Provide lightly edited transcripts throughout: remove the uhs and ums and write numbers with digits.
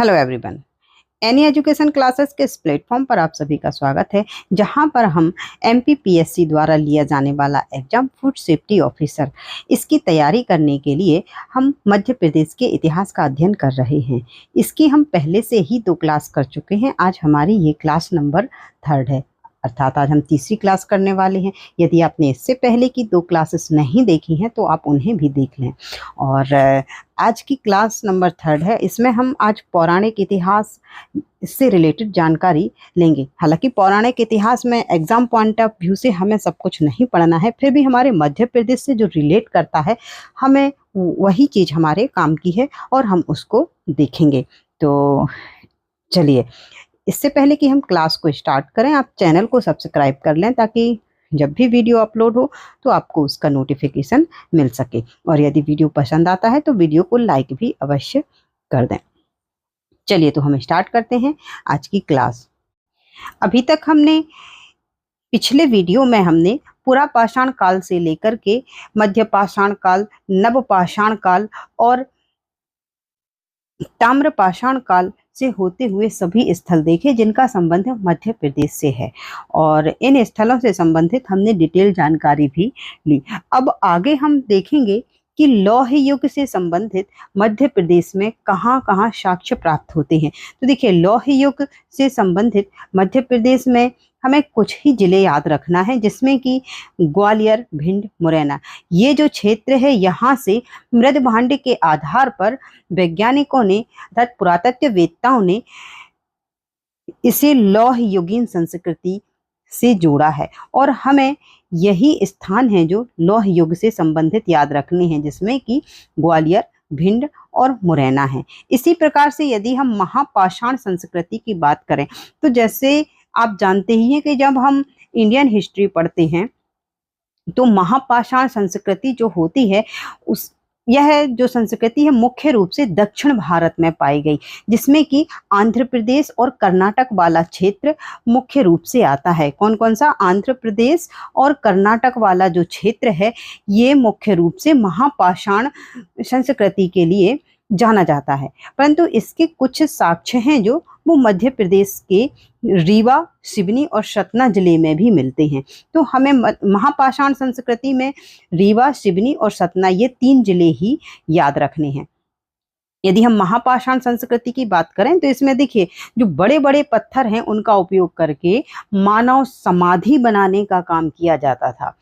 Hello everyone. Any education classes के इस platform पर आप सभी का स्वागत है, जहां पर हम एमपीपीएससी द्वारा लिया जाने वाला एग्जाम फूड सेफ्टी ऑफिसर इसकी तैयारी करने के लिए हम मध्य प्रदेश के इतिहास का अध्ययन कर रहे हैं। इसकी हम पहले से ही 2 क्लास कर चुके हैं। आज हमारी ये क्लास नंबर 3 है, अर्थात आज हम तीसरी क्लास करने वाले हैं। यदि आपने इससे पहले की 2 क्लासेस नहीं देखी हैं तो आप उन्हें भी देख लें। और आज की क्लास नंबर 3 है। इसमें हम आज पौराणिक इतिहास से रिलेटेड जानकारी लेंगे। हालांकि पौराणिक इतिहास में एग्जाम पॉइंट ऑफ व्यू से हमें सब कुछ नहीं पढ़ना है, फिर भी हमारे मध्य प्रदेश से जो रिलेट करता है हमें वही चीज़ हमारे काम की है और हम उसको देखेंगे। तो चलिए, इससे पहले कि हम क्लास को स्टार्ट करें, आप चैनल को सब्सक्राइब कर लें ताकि जब भी वीडियो अपलोड हो तो आपको उसका नोटिफिकेशन मिल सके। और यदि वीडियो पसंद आता है तो वीडियो को लाइक भी अवश्य कर दें। चलिए, तो हम स्टार्ट करते हैं आज की क्लास। अभी तक हमने पिछले वीडियो में हमने पुरा पाषाण काल से लेकर के मध्य पाषाण काल, नव पाषाण काल और ताम्र पाषाण काल से होते हुए सभी स्थल देखे जिनका संबंध मध्य प्रदेश से है, और इन स्थलों से संबंधित हमने डिटेल जानकारी भी ली। अब आगे हम देखेंगे कि लौह युग से संबंधित मध्य प्रदेश में कहाँ कहाँ साक्ष्य प्राप्त होते हैं। तो देखिए, लौह युग से संबंधित मध्य प्रदेश में हमें कुछ ही जिले याद रखना है, जिसमें कि ग्वालियर, भिंड, मुरैना, ये जो क्षेत्र है, यहाँ से मृद भांड के आधार पर वैज्ञानिकों ने अर्थात पुरातत्ववेत्ताओं ने इसे लौह युगीन संस्कृति से जोड़ा है, और हमें यही स्थान है जो लौह युग से संबंधित याद रखने हैं, जिसमें कि ग्वालियर, भिंड और मुरैना है। इसी प्रकार से यदि हम महापाषाण संस्कृति की बात करें तो जैसे आप जानते ही हैं कि जब हम इंडियन हिस्ट्री पढ़ते हैं तो महापाषाण संस्कृति जो होती है यह जो संस्कृति है मुख्य रूप से दक्षिण भारत में पाई गई, जिसमें कि आंध्र प्रदेश और कर्नाटक वाला क्षेत्र मुख्य रूप से आता है। कौन कौन सा? आंध्र प्रदेश और कर्नाटक वाला जो क्षेत्र है ये मुख्य रूप से महापाषाण संस्कृति के लिए जाना जाता है। परंतु इसके कुछ साक्ष्य हैं जो वो मध्य प्रदेश के रीवा, सिवनी और सतना जिले में भी मिलते हैं। तो हमें महापाषाण संस्कृति में रीवा, सिवनी और सतना ये 3 जिले ही याद रखने हैं। यदि हम महापाषाण संस्कृति की बात करें तो इसमें देखिए, जो बड़े बड़े पत्थर हैं उनका उपयोग करके मानव समाधि बनाने का काम किया जाता था।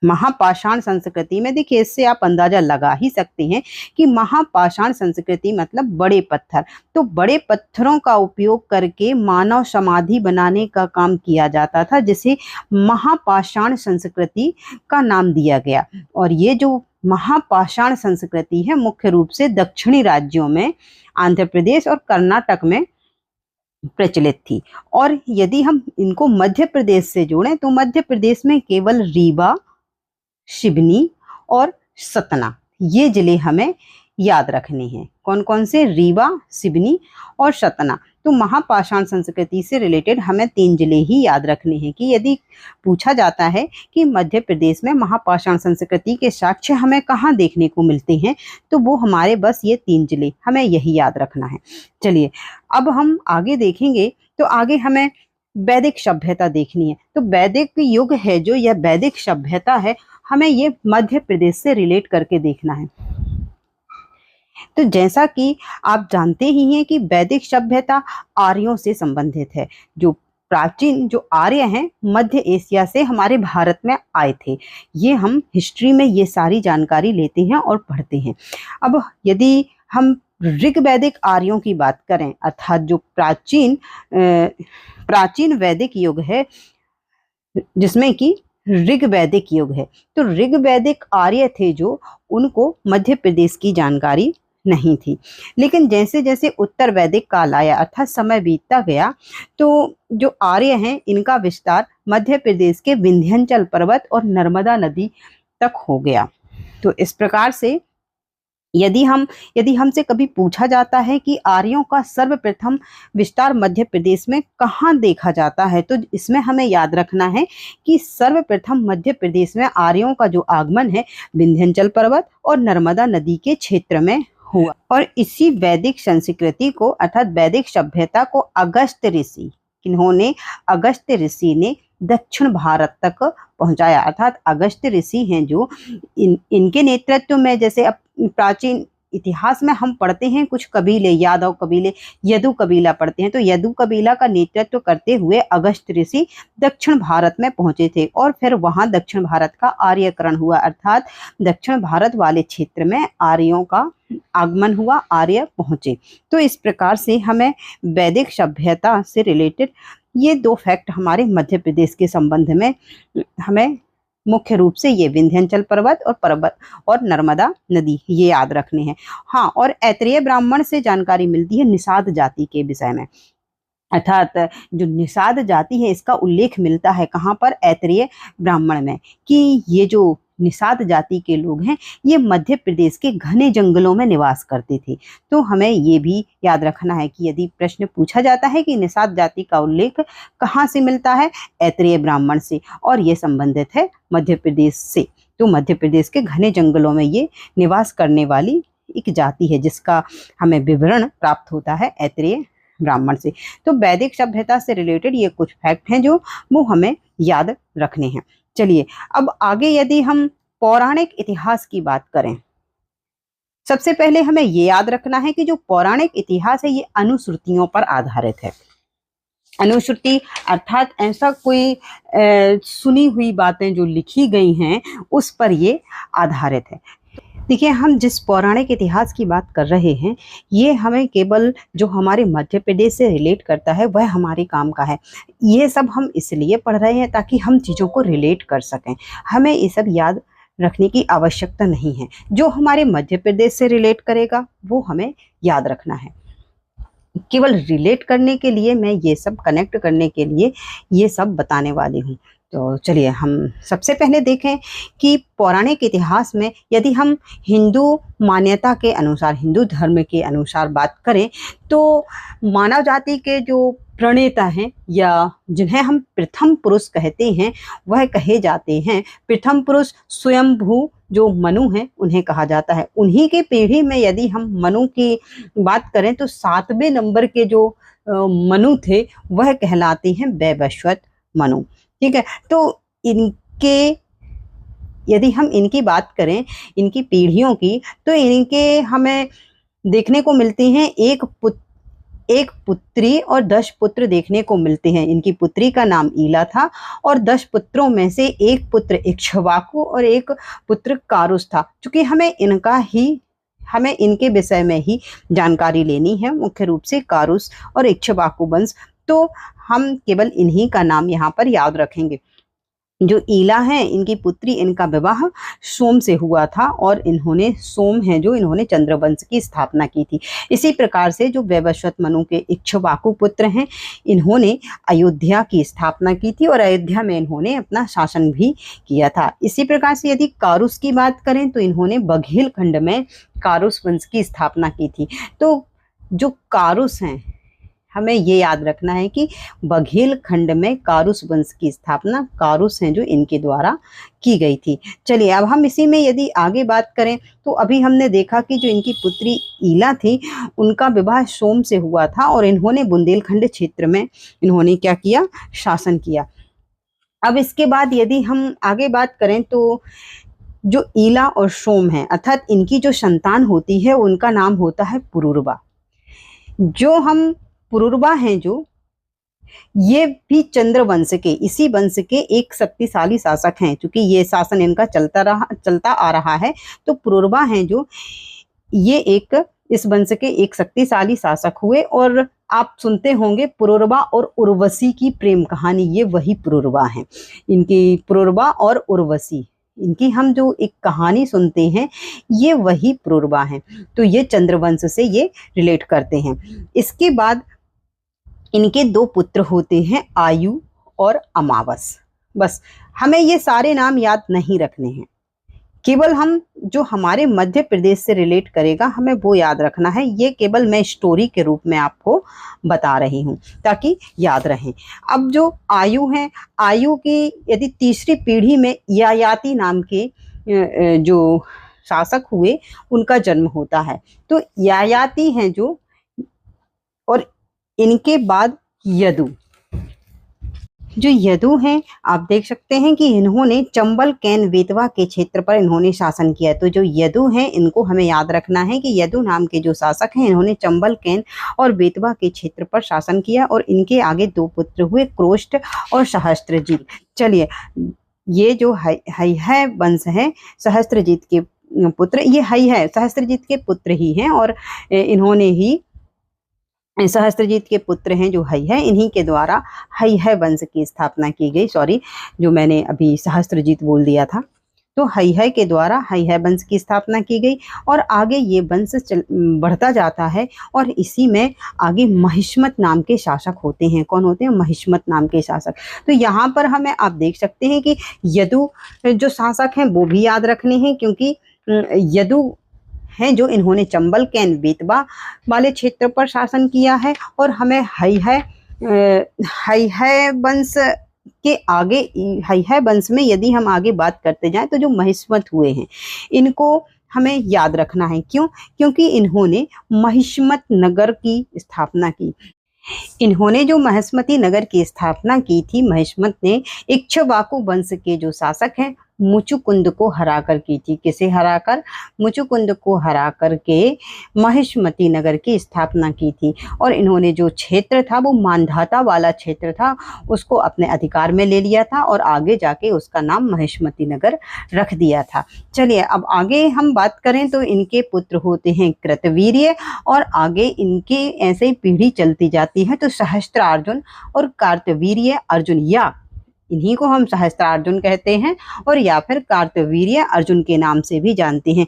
महापाषाण संस्कृति में देखिए, इससे आप अंदाजा लगा ही सकते हैं कि महापाषाण संस्कृति मतलब बड़े पत्थर। तो बड़े पत्थरों का उपयोग करके मानव समाधि बनाने का काम किया जाता था, जिसे महापाषाण संस्कृति का नाम दिया गया। और ये जो महापाषाण संस्कृति है मुख्य रूप से दक्षिणी राज्यों में आंध्र प्रदेश और कर्नाटक में प्रचलित थी। और यदि हम इनको मध्य प्रदेश से जोड़ें तो मध्य प्रदेश में केवल रीवा, सिवनी और सतना ये जिले हमें याद रखने हैं। कौन कौन से? रीवा, सिवनी और सतना। तो महापाषाण संस्कृति से रिलेटेड हमें 3 जिले ही याद रखने हैं कि यदि पूछा जाता है कि मध्य प्रदेश में महापाषाण संस्कृति के साक्ष्य हमें कहाँ देखने को मिलते हैं तो वो हमारे बस ये 3 जिले, हमें यही याद रखना है। चलिए, अब हम आगे देखेंगे तो आगे हमें वैदिक सभ्यता देखनी है। तो वैदिक युग है जो यह वैदिक सभ्यता है, हमें ये मध्य प्रदेश से रिलेट करके देखना है। तो जैसा कि आप जानते ही हैं कि वैदिक सभ्यता आर्यों से संबंधित है। जो प्राचीन जो आर्य हैं मध्य एशिया से हमारे भारत में आए थे। ये हम हिस्ट्री में ये सारी जानकारी लेते हैं और पढ़ते हैं। अब यदि हम ऋग्वैदिक आर्यों की बात करें, अर्थात जो प्राचीन वैदिक युग है जिसमें कि ऋग्वैदिक युग है, तो ऋग्वैदिक आर्य थे जो उनको मध्य प्रदेश की जानकारी नहीं थी। लेकिन जैसे जैसे उत्तर वैदिक काल आया अर्थात समय बीतता गया तो जो आर्य हैं इनका विस्तार मध्य प्रदेश के विंध्याचल पर्वत और नर्मदा नदी तक हो गया। तो इस प्रकार से यदि हमसे कभी पूछा जाता है कि आर्यों का सर्वप्रथम विस्तार मध्य प्रदेश में कहाँ देखा जाता है तो इसमें हमें याद रखना है कि सर्वप्रथम मध्य प्रदेश में आर्यों का जो आगमन है विंध्याचल पर्वत और नर्मदा नदी के क्षेत्र में हुआ। और इसी वैदिक संस्कृति को अर्थात वैदिक सभ्यता को अगस्त्य ऋषि, इन्होंने अगस्त्य ऋषि ने दक्षिण भारत तक पहुंचाया। अर्थात अगस्त्य ऋषि हैं जो इनके नेतृत्व में, जैसे अब प्राचीन इतिहास में हम पढ़ते हैं कुछ कबीले, यादव कबीले, यदु कबीला पढ़ते हैं, तो यदु कबीला का नेतृत्व करते हुए अगस्त्य ऋषि दक्षिण भारत में पहुंचे थे और फिर वहां दक्षिण भारत का आर्यकरण हुआ। अर्थात दक्षिण भारत वाले क्षेत्र में आर्यों का आगमन हुआ, आर्य पहुंचे। तो इस प्रकार से हमें वैदिक सभ्यता से रिलेटेड ये दो फैक्ट हमारे मध्य प्रदेश के संबंध में हमें मुख्य रूप से ये विंध्याचल पर्वत और नर्मदा नदी ये याद रखने हैं। हाँ, और ऐत्रेय ब्राह्मण से जानकारी मिलती है निषाद जाति के विषय में। अर्थात जो निषाद जाति है इसका उल्लेख मिलता है कहाँ पर, ऐत्रेय ब्राह्मण में, कि ये जो निषाद जाति के लोग हैं ये मध्य प्रदेश के घने जंगलों में निवास करते थे। तो हमें ये भी याद रखना है कि यदि प्रश्न पूछा जाता है कि निषाद जाति का उल्लेख कहाँ से मिलता है, ऐत्रेय ब्राह्मण से, और ये संबंधित है मध्य प्रदेश से। तो मध्य प्रदेश के घने जंगलों में ये निवास करने वाली एक जाति है जिसका हमें विवरण प्राप्त होता है ऐत्रेय ब्राह्मण से। तो वैदिक सभ्यता से रिलेटेड ये कुछ फैक्ट हैं जो वो हमें याद रखने हैं। चलिए अब आगे यदि हम पौराणिक इतिहास की बात करें, सबसे पहले हमें ये याद रखना है कि जो पौराणिक इतिहास है ये अनुश्रुतियों पर आधारित है। अनुश्रुति अर्थात ऐसा कोई सुनी हुई बातें जो लिखी गई हैं उस पर ये आधारित है। देखिए, हम जिस पौराणिक इतिहास की बात कर रहे हैं ये हमें केवल जो हमारे मध्य प्रदेश से रिलेट करता है वह हमारे काम का है। ये सब हम इसलिए पढ़ रहे हैं ताकि हम चीज़ों को रिलेट कर सकें। हमें ये सब याद रखने की आवश्यकता नहीं है। जो हमारे मध्य प्रदेश से रिलेट करेगा वो हमें याद रखना है। केवल रिलेट करने के लिए मैं ये सब कनेक्ट करने के लिए ये सब बताने वाली हूँ। तो चलिए हम सबसे पहले देखें कि पौराणिक इतिहास में यदि हम हिंदू मान्यता के अनुसार, हिंदू धर्म के अनुसार बात करें तो मानव जाति के जो प्रणेता हैं या जिन्हें हम प्रथम पुरुष कहते हैं वह कहे जाते हैं प्रथम पुरुष स्वयंभू जो मनु हैं उन्हें कहा जाता है। उन्हीं के पीढ़ी में यदि हम मनु की बात करें तो 7वें नंबर के जो मनु थे वह कहलाते हैं वैवस्वत मनु। ठीक है, तो इनके यदि हम इनकी बात करें, इनकी पीढ़ियों की, तो इनके हमें देखने को मिलती हैं एक पुत्री और 10 पुत्र देखने को मिलते हैं। इनकी पुत्री का नाम ईला था और 10 पुत्रों में से एक पुत्र इक्ष्वाकु और एक पुत्र कारुस था। चूंकि हमें इनके विषय में ही जानकारी लेनी है, मुख्य रूप से कारुस और इक्ष्वाकु वंश, तो हम केवल इन्हीं का नाम यहाँ पर याद रखेंगे। जो ईला है इनकी पुत्री, इनका विवाह सोम से हुआ था और इन्होंने इन्होंने चंद्रवंश की स्थापना की थी। इसी प्रकार से जो वैवस्वत मनु के इक्ष्वाकु पुत्र हैं इन्होंने अयोध्या की स्थापना की थी और अयोध्या में इन्होंने अपना शासन भी किया था। इसी प्रकार से यदि कारुस की बात करें तो इन्होंने बघेल खंड में कारुस वंश की स्थापना की थी। तो जो कारुस हैं, हमें ये याद रखना है कि बघेल खंड में कारुस वंश की स्थापना कारुस हैं जो इनके द्वारा की गई थी। चलिए अब हम इसी में यदि आगे बात करें तो अभी हमने देखा कि जो इनकी पुत्री ईला थी उनका विवाह सोम से हुआ था और इन्होंने बुंदेलखंड क्षेत्र में इन्होंने क्या किया, शासन किया। अब इसके बाद यदि हम आगे बात करें तो जो ईला और सोम है अर्थात इनकी जो संतान होती है उनका नाम होता है पुरुरवा। जो हम पुरुरवा हैं जो ये भी चंद्रवंश के, इसी वंश के एक शक्तिशाली शासक हैं। क्योंकि ये शासन इनका चलता आ रहा है, तो पुरुरवा हैं जो ये इस वंश के एक शक्तिशाली शासक हुए। और आप सुनते होंगे पुरुरवा और उर्वशी की प्रेम कहानी, ये वही पुरुरवा हैं। इनकी पुरुरवा और उर्वशी, इनकी हम जो एक कहानी सुनते हैं ये वही पुरुरवा हैं। तो ये चंद्रवंश से ये रिलेट करते हैं। इसके बाद इनके 2 पुत्र होते हैं आयु और अमावस। बस हमें ये सारे नाम याद नहीं रखने हैं, केवल हम जो हमारे मध्य प्रदेश से रिलेट करेगा हमें वो याद रखना है। ये केवल मैं स्टोरी के रूप में आपको बता रही हूँ ताकि याद रहें। अब जो आयु हैं, आयु की यदि तीसरी पीढ़ी में यायाति नाम के जो शासक हुए उनका जन्म होता है। तो ययाति हैं जो, और इनके बाद यदु। जो यदु हैं, आप देख सकते हैं कि इन्होंने चंबल कैन बेतवा के क्षेत्र पर इन्होंने शासन किया। तो जो यदु हैं, इनको हमें याद रखना है कि यदु नाम के जो शासक हैं, इन्होंने चंबल कैन और बेतवा के क्षेत्र पर शासन किया, और इनके आगे दो पुत्र हुए, क्रोष्ट और सहस्त्रजीत। चलिए, ये जो है वंश है, सहस्त्रजीत के पुत्र, ये है सहस्त्रजीत के पुत्र ही हैं, और इन्होंने ही सहस्त्रजीत के पुत्र हैं जो है, इन्हीं के द्वारा है वंश की स्थापना की गई। सॉरी, जो मैंने अभी सहस्त्रजीत बोल दिया था। तो है के द्वारा है वंश की स्थापना की गई, और आगे ये वंश बढ़ता जाता है, और इसी में आगे महिष्मत नाम के शासक होते हैं। कौन होते हैं? महिष्मत नाम के शासक। तो यहाँ पर हमें आप देख सकते हैं कि यदु जो शासक हैं वो भी याद रखने हैं, क्योंकि यदु हैं जो इन्होंने चंबल कैन बेतवा वाले क्षेत्र पर शासन किया है, और हमें है वंश के आगे, है वंश में यदि हम आगे बात करते जाएं तो जो महिष्मत हुए हैं, इनको हमें याद रखना है। क्यों? क्योंकि इन्होंने महिष्मत नगर की स्थापना की। इन्होंने जो महिष्मती नगर की स्थापना की थी, महिष्मत ने इक्ष्वाकु वंश के जो शासक हैं मुचुकुंद को हराकर की थी। किसे हराकर? मुचुकुंद को हराकर के महिष्मती नगर की स्थापना की थी, और इन्होंने जो क्षेत्र था वो मानधाता वाला क्षेत्र था, उसको अपने अधिकार में ले लिया था, और आगे जाके उसका नाम महिष्मती नगर रख दिया था। चलिए, अब आगे हम बात करें तो इनके पुत्र होते हैं कृतवीर्य, और आगे इनके ऐसे ही पीढ़ी चलती जाती है। तो सहस्त्रार्जुन और कार्तवीर्य अर्जुन, या इन्हीं को हम सहस्त्रार्जुन कहते हैं, और या फिर कार्तवीर्य अर्जुन के नाम से भी जानते हैं।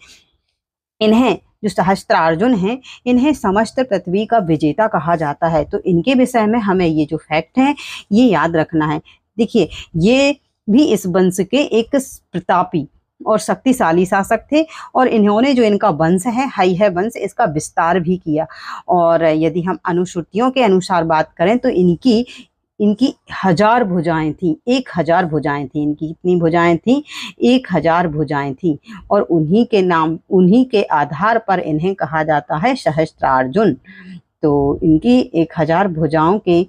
इन्हें जो सहस्त्रार्जुन हैं, इन्हें समस्त पृथ्वी का विजेता कहा जाता है। तो इनके विषय में हमें ये जो फैक्ट है ये याद रखना है। देखिए, ये भी इस वंश के एक प्रतापी और शक्तिशाली शासक थे, और इन्होंने जो इनका वंश है वंश, इसका विस्तार भी किया। और यदि हम अनुश्रुतियों के अनुसार बात करें तो इनकी 1000 भुजाएं थी, 1000 भुजाएं थी। इनकी कितनी भुजाएं थी? 1000 भुजाएं थी, और उन्हीं के आधार पर इन्हें कहा जाता है सहस्त्रार्जुन। तो इनकी 1000 भुजाओं के,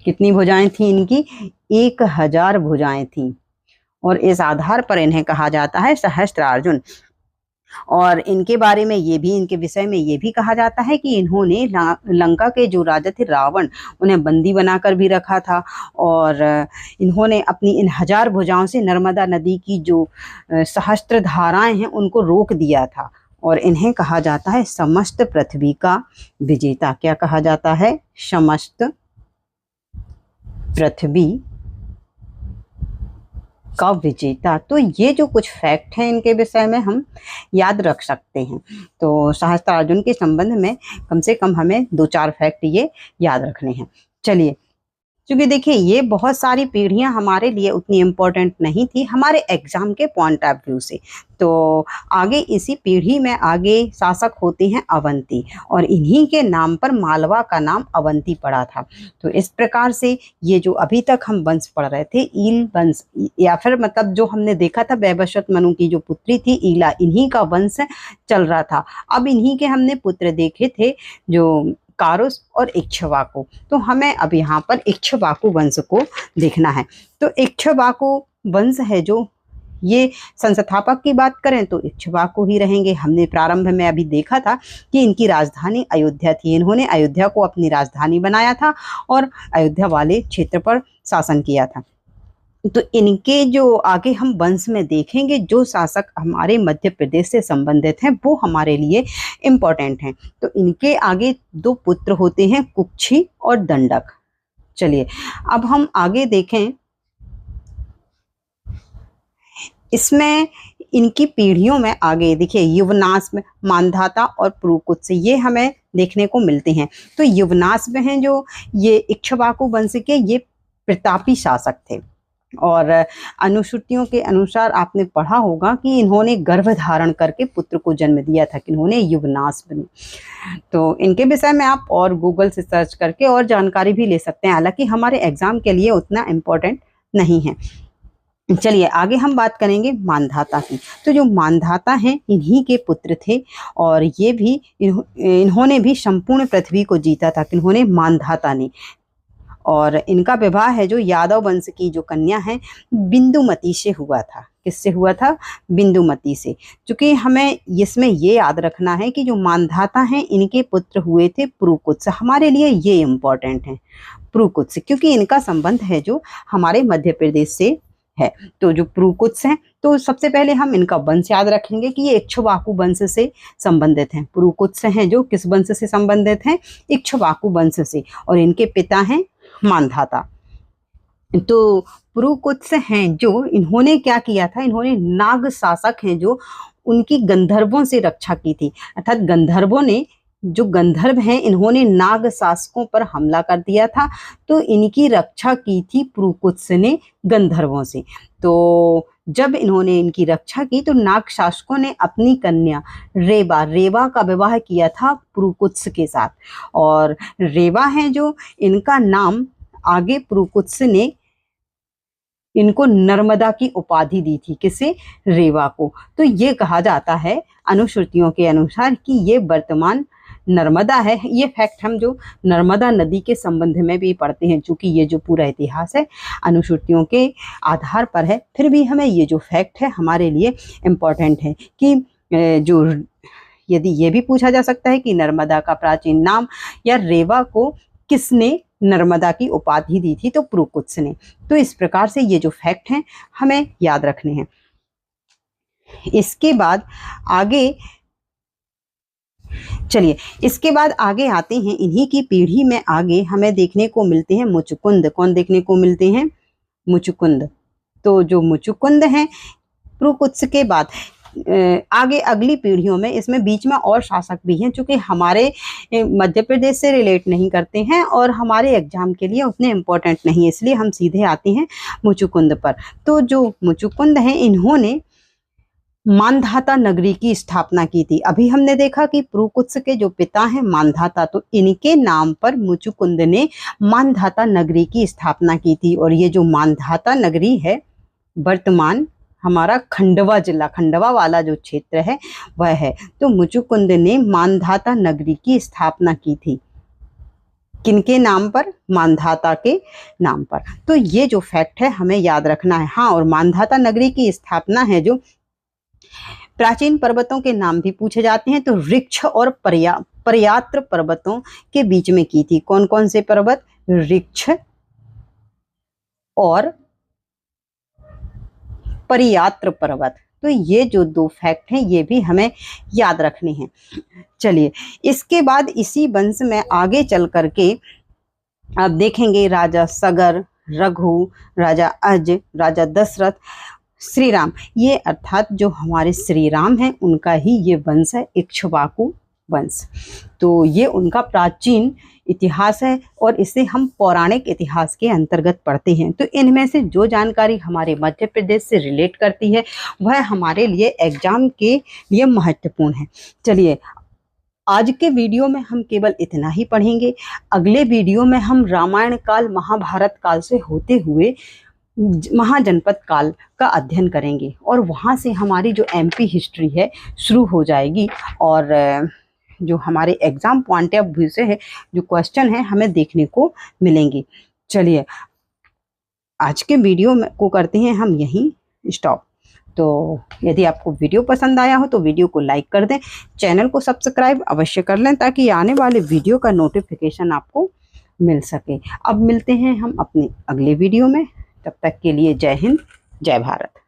कितनी भुजाएं थी इनकी? 1000 भुजाएं थी, और इस आधार पर इन्हें कहा जाता है सहस्त्रार्जुन। और इनके बारे में ये भी, इनके विषय में ये भी कहा जाता है कि इन्होंने लंका के जो राजा थे रावण, उन्हें बंदी बनाकर भी रखा था, और इन्होंने अपनी इन 1000 भुजाओं से नर्मदा नदी की जो सहस्त्र धाराएं हैं उनको रोक दिया था, और इन्हें कहा जाता है समस्त पृथ्वी का विजेता। क्या कहा जाता है? समस्त पृथ्वी का विजेता। तो ये जो कुछ फैक्ट हैं इनके विषय में हम याद रख सकते हैं। तो सहस्त्रार्जुन के संबंध में कम से कम हमें 2-4 फैक्ट ये याद रखने हैं। चलिए, क्योंकि देखिए ये बहुत सारी पीढ़ियां हमारे लिए उतनी इम्पोर्टेंट नहीं थी हमारे एग्जाम के पॉइंट ऑफ व्यू से। तो आगे इसी पीढ़ी में आगे शासक होते हैं अवंती, और इन्हीं के नाम पर मालवा का नाम अवंती पड़ा था। तो इस प्रकार से ये जो अभी तक हम वंश पढ़ रहे थे, ईल वंश, या फिर मतलब जो हमने देखा था वैवस्वत मनु की जो पुत्री थी ईला, इन्हीं का वंश चल रहा था। अब इन्हीं के हमने पुत्र देखे थे जो कारुस और इक्ष्वाकु। तो हमें अब यहाँ पर इक्ष्वाकु वंश को देखना है। तो इक्ष्वाकु वंश है जो, ये संस्थापक की बात करें तो इक्ष्वाकु ही रहेंगे। हमने प्रारंभ में अभी देखा था कि इनकी राजधानी अयोध्या थी। इन्होंने अयोध्या को अपनी राजधानी बनाया था और अयोध्या वाले क्षेत्र पर शासन किया था। तो इनके जो आगे हम वंश में देखेंगे जो शासक हमारे मध्य प्रदेश से संबंधित हैं वो हमारे लिए इम्पोर्टेंट हैं। तो इनके आगे 2 पुत्र होते हैं, कुक्षी और दंडक। चलिए अब हम आगे देखें, इसमें इनकी पीढ़ियों में आगे देखिए युवनाश में मानधाता और पुरुकुत्स ये हमें देखने को मिलते हैं। तो युवनाश में हैं जो ये इक्ष्वाकु वंश के ये प्रतापी शासक थे, और अनुश्रुतियों के अनुसार आपने पढ़ा होगा कि इन्होंने गर्भ धारण करके पुत्र को जन्म दिया था, कि इन्होंने युवनाश बने। तो इनके विषय में आप और गूगल से सर्च करके और जानकारी भी ले सकते हैं, हालांकि हमारे एग्जाम के लिए उतना इम्पोर्टेंट नहीं है। चलिए आगे हम बात करेंगे मानधाता की। तो जो मानधाता हैं इन्हीं के पुत्र थे और ये भी इन्होंने भी संपूर्ण पृथ्वी को जीता था। किन्होंने? मानधाता ने। और इनका विवाह है जो यादव वंश की जो कन्या है बिंदुमती से हुआ था। किससे हुआ था? बिंदुमती से। क्योंकि हमें इसमें ये याद रखना है कि जो मानधाता हैं इनके पुत्र हुए थे पुरुकुत्स। हमारे लिए ये इम्पोर्टेंट है पुरुकुत्स, क्योंकि इनका संबंध है जो हमारे मध्य प्रदेश से है। तो जो पुरुकुत्स हैं, तो सबसे पहले हम इनका वंश याद रखेंगे कि ये इक्ष्वाकु वंश से संबंधित हैं। पुरुकुत्स हैं जो किस वंश से संबंधित हैं? इक्ष्वाकु वंश से। और इनके पिता हैं मानधाता। तो पुरुकुत्स हैं जो इन्होंने क्या किया था? इन्होंने नाग शासक हैं जो उनकी गंधर्वों से रक्षा की थी। अर्थात गंधर्वों ने, जो गंधर्व हैं, इन्होंने नाग शासकों पर हमला कर दिया था, तो इनकी रक्षा की थी पुरुकुत्स ने गंधर्वों से। तो जब इन्होंने इनकी रक्षा की तो नाग शासकों ने अपनी कन्या रेवा का विवाह किया था पुरुकुत्स के साथ। और रेवा हैं जो, इनका नाम आगे पुरुकुत्स ने इनको नर्मदा की उपाधि दी थी। किसे? रेवा को। तो ये कहा जाता है अनुश्रुतियों के अनुसार कि ये वर्तमान नर्मदा है। ये फैक्ट हम जो नर्मदा नदी के संबंध में भी पढ़ते हैं, चूंकि ये जो पूरा इतिहास है अनुश्रुतियों के आधार पर है, फिर भी हमें ये जो फैक्ट है हमारे लिए इम्पोर्टेंट है कि जो, यदि ये भी पूछा जा सकता है कि नर्मदा का प्राचीन नाम या रेवा को किसने नर्मदा की उपाधि दी थी, तो पुरुकुत्स ने। तो इस प्रकार से ये जो फैक्ट हैं हमें याद रखने हैं। इसके बाद आगे चलिए, इसके बाद आगे आते हैं। इन्हीं की पीढ़ी में आगे हमें देखने को मिलते हैं मुचुकुंद। कौन देखने को मिलते हैं? मुचुकुंद। तो जो मुचुकुंद हैं पुरुकुत्स के बाद आगे अगली पीढ़ियों में, इसमें बीच में और शासक भी हैं चूंकि हमारे मध्य प्रदेश से रिलेट नहीं करते हैं और हमारे एग्जाम के लिए उतने इम्पोर्टेंट नहीं है, इसलिए हम सीधे आते हैं मुचुकुंद पर। तो जो मुचुकुंद हैं इन्होंने मानधाता नगरी की स्थापना की थी। अभी हमने देखा कि पुरुकुत्स के जो पिता हैं मानधाता, तो इनके नाम पर मुचुकुंद ने मानधाता नगरी की स्थापना की थी। और ये जो मानधाता नगरी है वर्तमान हमारा खंडवा जिला, खंडवा वाला जो क्षेत्र है वह है। तो मुचुकुंद ने मानधाता नगरी की स्थापना की थी। किनके नाम पर? मानधाता के नाम पर। तो ये जो फैक्ट है हमें याद रखना है। हाँ, और मानधाता नगरी की स्थापना है जो प्राचीन पर्वतों के नाम भी पूछे जाते हैं, तो ऋक्ष और पर्यात्र पर्वतों के बीच में की थी। कौन कौन से पर्वत? ऋक्ष और पर्यात्र पर्वत। तो ये जो दो फैक्ट हैं ये भी हमें याद रखने हैं। चलिए, इसके बाद इसी वंश में आगे चल करके अब देखेंगे राजा सगर, रघु, राजा अज, राजा दशरथ, श्री राम। ये अर्थात जो हमारे श्री राम हैं उनका ही ये वंश है, इक्ष्वाकु वंश। तो ये उनका प्राचीन इतिहास है और इसे हम पौराणिक इतिहास के अंतर्गत पढ़ते हैं। तो इनमें से जो जानकारी हमारे मध्य प्रदेश से रिलेट करती है वह हमारे लिए एग्जाम के लिए महत्वपूर्ण है। चलिए, आज के वीडियो में हम केवल इतना ही पढ़ेंगे। अगले वीडियो में हम रामायण काल, महाभारत काल से होते हुए महाजनपद काल का अध्ययन करेंगे और वहाँ से हमारी जो एमपी हिस्ट्री है शुरू हो जाएगी और जो हमारे एग्जाम पॉइंट ऑफ व्यू से है जो क्वेश्चन है हमें देखने को मिलेंगे। चलिए, आज के वीडियो में को करते हैं हम यहीं स्टॉप। तो यदि आपको वीडियो पसंद आया हो तो वीडियो को लाइक कर दें, चैनल को सब्सक्राइब अवश्य कर लें ताकि आने वाले वीडियो का नोटिफिकेशन आपको मिल सके। अब मिलते हैं हम अपने अगले वीडियो में, तब तक के लिए जय हिंद, जय भारत।